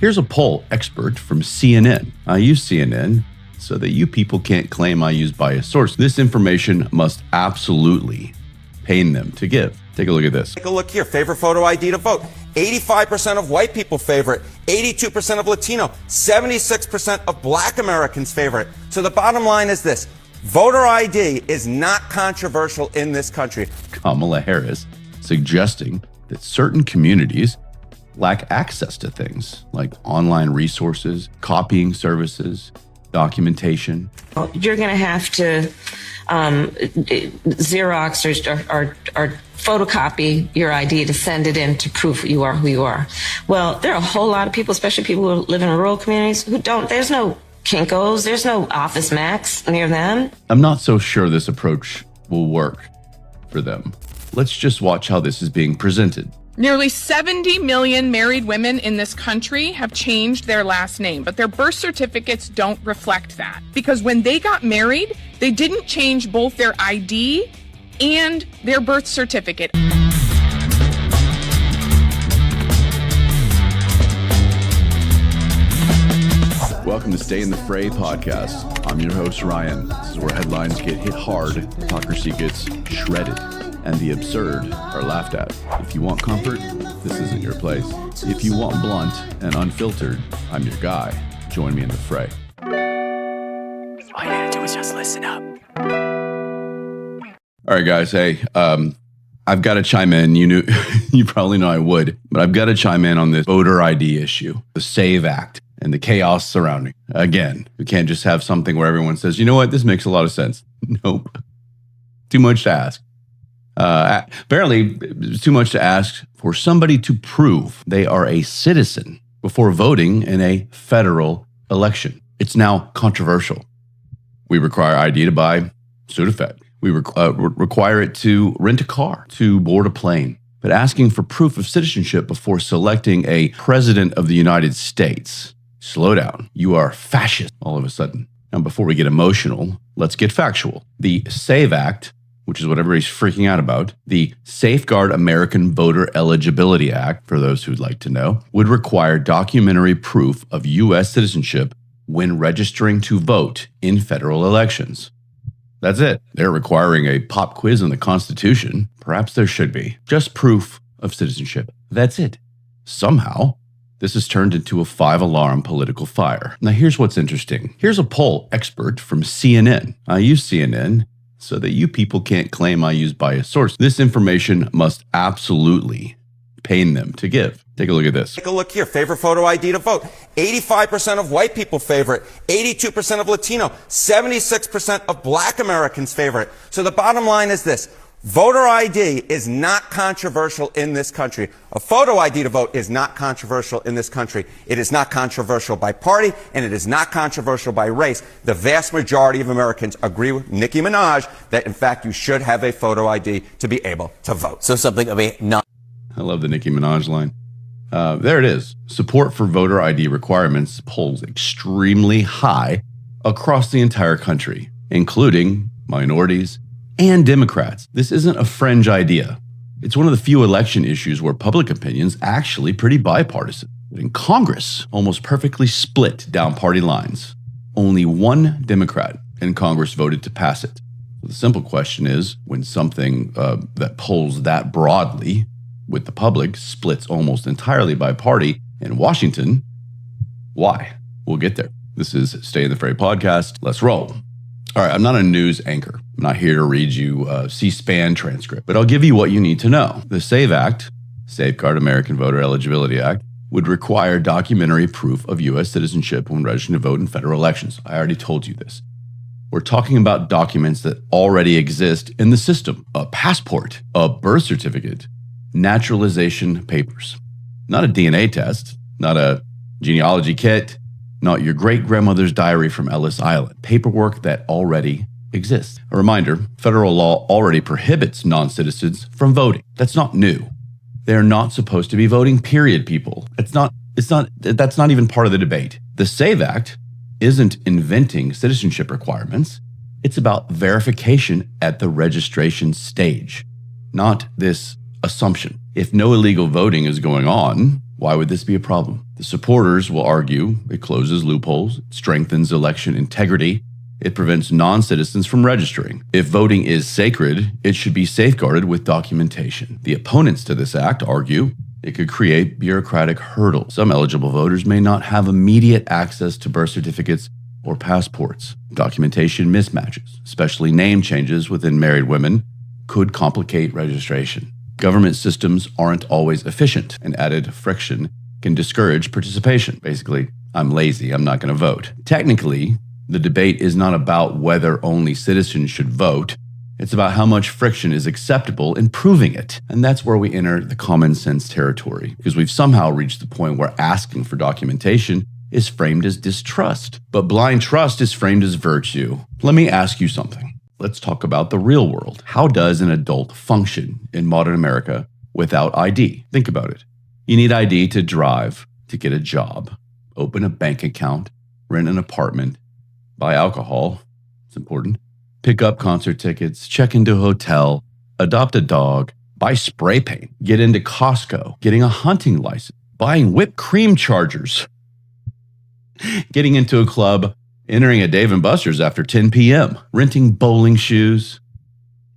Here's a poll expert from CNN. I use CNN so that you people can't claim I use biased source. This information must absolutely pain them to give. Take a look at this. Take a look here. Favorite photo ID to vote. 85% of white people favor it. 82% of Latino. 76% of Black Americans favor it. So the bottom line is this. Voter ID is not controversial in this country. Kamala Harris suggesting that certain communities lack access to things like online resources, copying services, documentation. You're going to have to Xerox or photocopy your ID to send it in to prove you are who you are. Well, there are a whole lot of people, especially people who live in rural communities, who don't. There's no Kinko's, there's no Office Max near them. I'm not so sure this approach will work for them. Let's just watch how this is being presented. Nearly 70 million married women in this country have changed their last name, but their birth certificates don't reflect that. Because when they got married, they didn't change both their ID and their birth certificate. Welcome to Stay in the Fray podcast. I'm your host, Ryan. This is where headlines get hit hard, hypocrisy gets shredded, and the absurd are laughed at. If you want comfort, this isn't your place. If you want blunt and unfiltered, I'm your guy. Join me in the fray. All you gotta do is just listen up. All right, guys. Hey, I've got to chime in. You probably know I would, but I've got to chime in on this voter ID issue, the SAVE Act, and the chaos surrounding. Again, we can't just have something where everyone says, you know what, this makes a lot of sense. Nope. Too much to ask. Apparently, it's too much to ask for somebody to prove they are a citizen before voting in a federal election. It's now controversial. We require ID to buy Sudafed. We require it to rent a car, to board a plane. But asking for proof of citizenship before selecting a president of the United States, slow down. You are fascist all of a sudden. Now, before we get emotional, let's get factual. The SAVE Act, which is what everybody's freaking out about, the Safeguard American Voter Eligibility Act, for those who'd like to know, would require documentary proof of U.S. citizenship when registering to vote in federal elections. That's it. They're requiring a pop quiz on the Constitution. Perhaps there should be. Just proof of citizenship. That's it. Somehow, this has turned into a 5-alarm political fire. Now, here's what's interesting. Here's a poll expert from CNN. I use CNN so that you people can't claim I use biased source. This information must absolutely pain them to give. Take a look at this. Take a look here. Favorite photo ID to vote. 85% of white people favor it. 82% of Latino. 76% of Black Americans favor it. So the bottom line is this. Voter ID is not controversial in this country. A photo ID to vote is not controversial in this country. It is not controversial by party, and it is not controversial by race. The vast majority of Americans agree with Nicki Minaj that, in fact, you should have a photo ID to be able to vote. So something of a not. I love the Nicki Minaj line. There it is. Support for voter ID requirements polls extremely high across the entire country, including minorities and Democrats. This isn't a fringe idea. It's one of the few election issues where public opinion's actually pretty bipartisan. In Congress, almost perfectly split down party lines. Only one Democrat in Congress voted to pass it. So the simple question is, when something that polls that broadly with the public splits almost entirely by party in Washington, why? We'll get there. This is Stay in the Fray podcast. Let's roll. All right, I'm not a news anchor. I'm not here to read you a C-SPAN transcript, but I'll give you what you need to know. The SAVE Act, Safeguard American Voter Eligibility Act, would require documentary proof of U.S. citizenship when registering to vote in federal elections. I already told you this. We're talking about documents that already exist in the system. A passport, a birth certificate, naturalization papers. Not a DNA test, not a genealogy kit, not your great-grandmother's diary from Ellis Island. Paperwork that already exists. A reminder, federal law already prohibits non-citizens from voting. That's not new. They're not supposed to be voting, period, people. That's not even part of the debate. The SAVE Act isn't inventing citizenship requirements. It's about verification at the registration stage, not this assumption. If no illegal voting is going on, Why would this be a problem? The supporters will argue it closes loopholes, it strengthens election integrity, it prevents non-citizens from registering. If voting is sacred, it should be safeguarded with documentation. The opponents to this act argue it could create bureaucratic hurdles. Some eligible voters may not have immediate access to birth certificates or passports. Documentation mismatches, especially name changes within married women, could complicate registration. Government systems aren't always efficient, and added friction can discourage participation. Basically, I'm lazy, I'm not going to vote. Technically, the debate is not about whether only citizens should vote. It's about how much friction is acceptable in proving it. And that's where we enter the common sense territory, because we've somehow reached the point where asking for documentation is framed as distrust, but blind trust is framed as virtue. Let me ask you something. Let's talk about the real world. How does an adult function in modern America without ID? Think about it. You need ID to drive, to get a job, open a bank account, rent an apartment, buy alcohol, it's important, pick up concert tickets, check into a hotel, adopt a dog, buy spray paint, get into Costco, getting a hunting license, buying whipped cream chargers, getting into a club, entering a Dave & Buster's after 10 p.m., renting bowling shoes.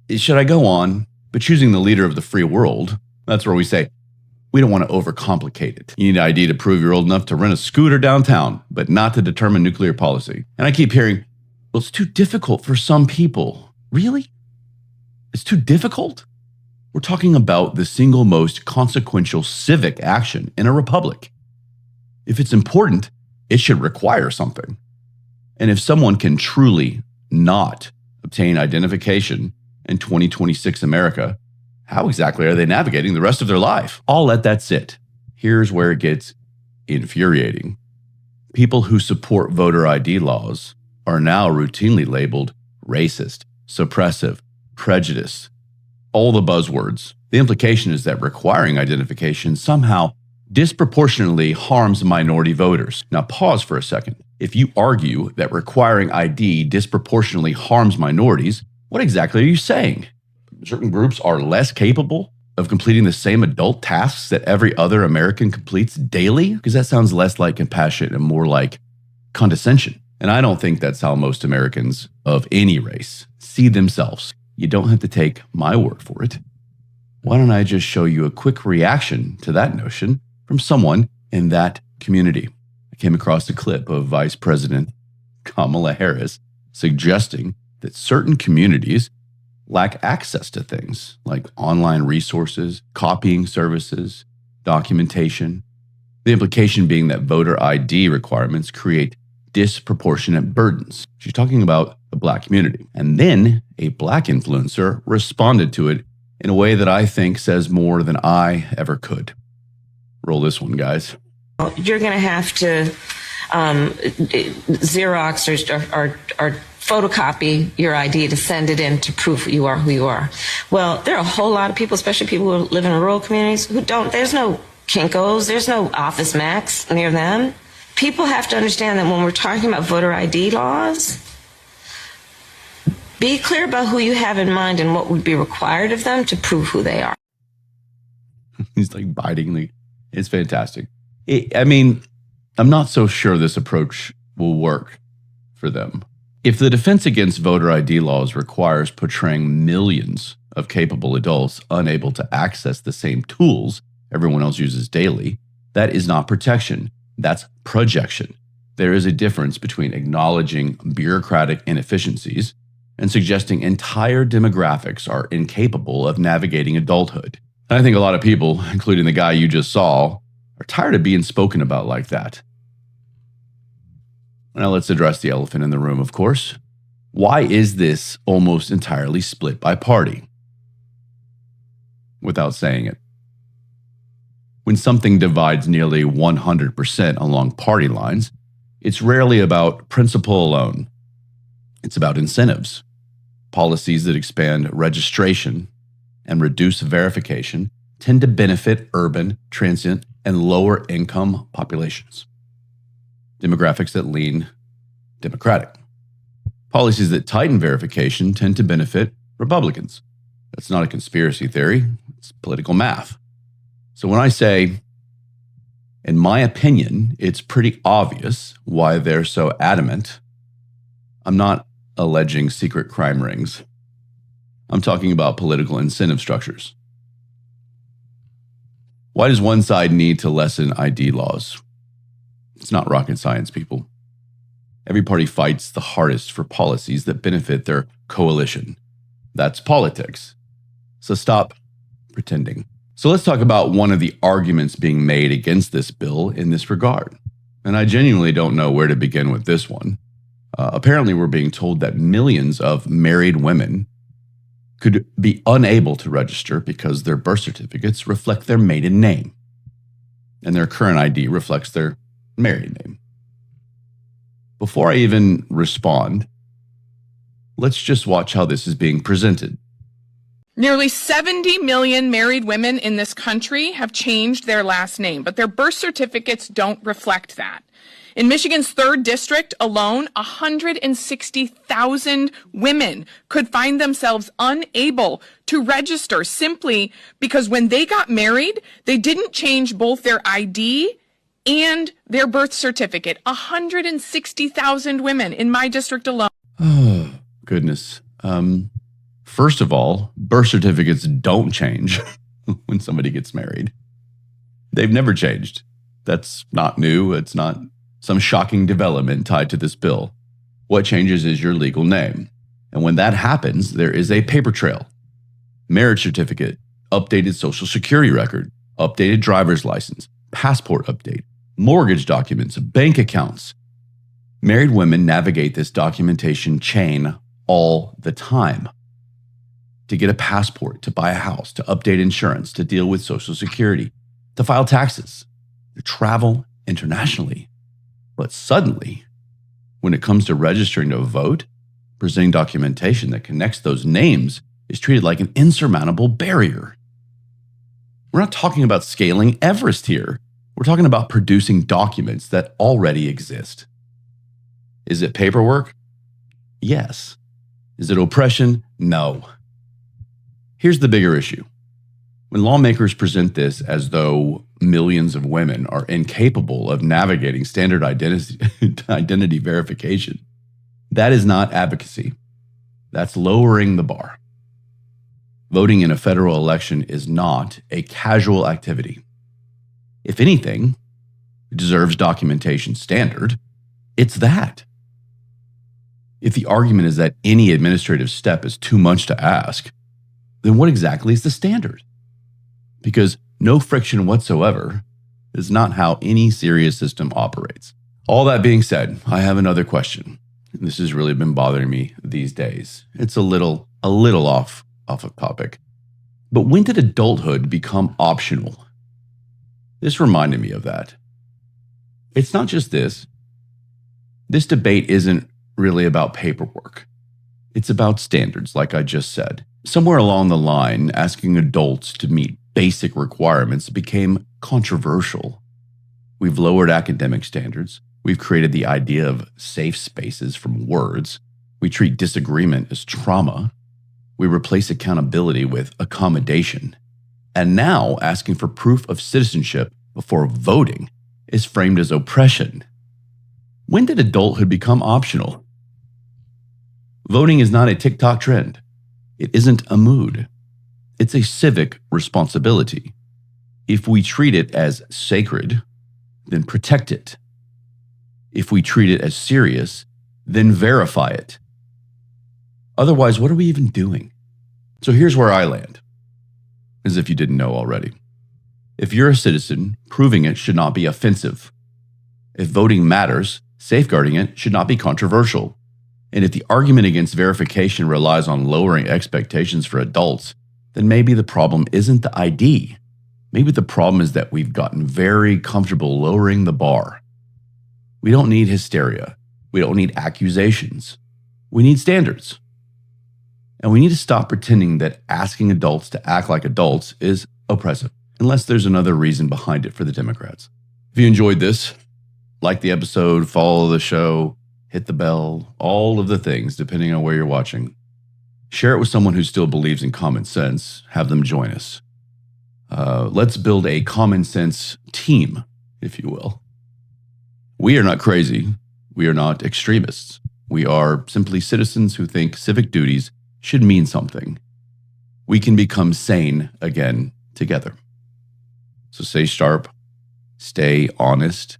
Should I go on? But choosing the leader of the free world, that's where we say, we don't want to overcomplicate it. You need ID to prove you're old enough to rent a scooter downtown, but not to determine nuclear policy. And I keep hearing, well, it's too difficult for some people. Really? It's too difficult? We're talking about the single most consequential civic action in a republic. If it's important, it should require something. And if someone can truly not obtain identification in 2026 America, how exactly are they navigating the rest of their life? I'll let that sit. Here's where it gets infuriating. People who support voter ID laws are now routinely labeled racist, suppressive, prejudice, all the buzzwords. The implication is that requiring identification somehow disproportionately harms minority voters. Now pause for a second. If you argue that requiring ID disproportionately harms minorities, what exactly are you saying? Certain groups are less capable of completing the same adult tasks that every other American completes daily? Because that sounds less like compassion and more like condescension. And I don't think that's how most Americans of any race see themselves. You don't have to take my word for it. Why don't I just show you a quick reaction to that notion from someone in that community? I came across a clip of Vice President Kamala Harris suggesting that certain communities lack access to things like online resources, copying services, documentation. The implication being that voter ID requirements create disproportionate burdens. She's talking about the Black community. And then a Black influencer responded to it in a way that I think says more than I ever could. Roll this one, guys. You're going to have to Xerox or photocopy your ID to send it in to prove you are who you are. Well, there are a whole lot of people, especially people who live in rural communities, who don't. There's no Kinko's, there's no Office Max near them. People have to understand that when we're talking about voter ID laws, be clear about who you have in mind and what would be required of them to prove who they are. He's like biting. It's fantastic. I'm not so sure this approach will work for them. If the defense against voter ID laws requires portraying millions of capable adults unable to access the same tools everyone else uses daily, that is not protection. That's projection. There is a difference between acknowledging bureaucratic inefficiencies and suggesting entire demographics are incapable of navigating adulthood. And I think a lot of people, including the guy you just saw, are tired of being spoken about like that. Now let's address the elephant in the room, of course. Why is this almost entirely split by party? Without saying it. When something divides nearly 100% along party lines, it's rarely about principle alone. It's about incentives. Policies that expand registration and reduce verification tend to benefit urban, transient, and lower income populations. Demographics that lean Democratic. Policies that tighten verification tend to benefit Republicans. That's not a conspiracy theory, it's political math. So when I say In my opinion, it's pretty obvious why they're so adamant. I'm not alleging secret crime rings. I'm talking about political incentive structures. Why does one side need to lessen ID laws? It's not rocket science, people. Every party fights the hardest for policies that benefit their coalition. That's politics. So stop pretending. So let's talk about one of the arguments being made against this bill in this regard. And I genuinely don't know where to begin with this one. Apparently, we're being told that millions of married women could be unable to register because their birth certificates reflect their maiden name, and their current ID reflects their married name. Before I even respond, let's just watch how this is being presented. Nearly 70 million married women in this country have changed their last name, but their birth certificates don't reflect that. In Michigan's 3rd district alone, 160,000 women could find themselves unable to register simply because when they got married, they didn't change both their ID and their birth certificate. 160,000 women in my district alone. Oh, goodness. First of all, birth certificates don't change when somebody gets married. They've never changed. That's not new. It's not some shocking development tied to this bill. What changes is your legal name. And when that happens, there is a paper trail. Marriage certificate, updated social security record, updated driver's license, passport update, mortgage documents, bank accounts. Married women navigate this documentation chain all the time. To get a passport, to buy a house, to update insurance, to deal with social security, to file taxes, to travel internationally. But suddenly, when it comes to registering to vote, presenting documentation that connects those names is treated like an insurmountable barrier. We're not talking about scaling Everest here. We're talking about producing documents that already exist. Is it paperwork? Yes. Is it oppression? No. Here's the bigger issue. When lawmakers present this as though millions of women are incapable of navigating standard identity verification, that is not advocacy. That's lowering the bar. Voting in a federal election is not a casual activity. If anything, it deserves documentation standard. It's that. If the argument is that any administrative step is too much to ask, then what exactly is the standard? Because no friction whatsoever is not how any serious system operates. All that being said, I have another question. This has really been bothering me these days. It's a little off of topic. But when did adulthood become optional? This reminded me of that. It's not just this. This debate isn't really about paperwork. It's about standards, like I just said. Somewhere along the line, asking adults to meet basic requirements became controversial. We've lowered academic standards. We've created the idea of safe spaces from words. We treat disagreement as trauma. We replace accountability with accommodation. And now asking for proof of citizenship before voting is framed as oppression. When did adulthood become optional? Voting is not a TikTok trend. It isn't a mood. It's a civic responsibility. If we treat it as sacred, then protect it. If we treat it as serious, then verify it. Otherwise, what are we even doing? So here's where I land, as if you didn't know already. If you're a citizen, proving it should not be offensive. If voting matters, safeguarding it should not be controversial. And if the argument against verification relies on lowering expectations for adults, then maybe the problem isn't the ID. Maybe the problem is that we've gotten very comfortable lowering the bar. We don't need hysteria. We don't need accusations. We need standards. And we need to stop pretending that asking adults to act like adults is oppressive, unless there's another reason behind it for the Democrats. If you enjoyed this, like the episode, follow the show, hit the bell, all of the things, depending on where you're watching. Share it with someone who still believes in common sense. Have them join us. Let's build a common sense team if you will. We are not crazy. We are not extremists. We are simply citizens who think civic duties should mean something. We can become sane again together. So stay sharp, stay honest,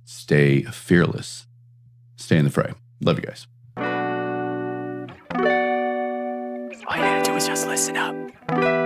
stay fearless, stay in the fray. Love you guys. All you gotta do is just listen up.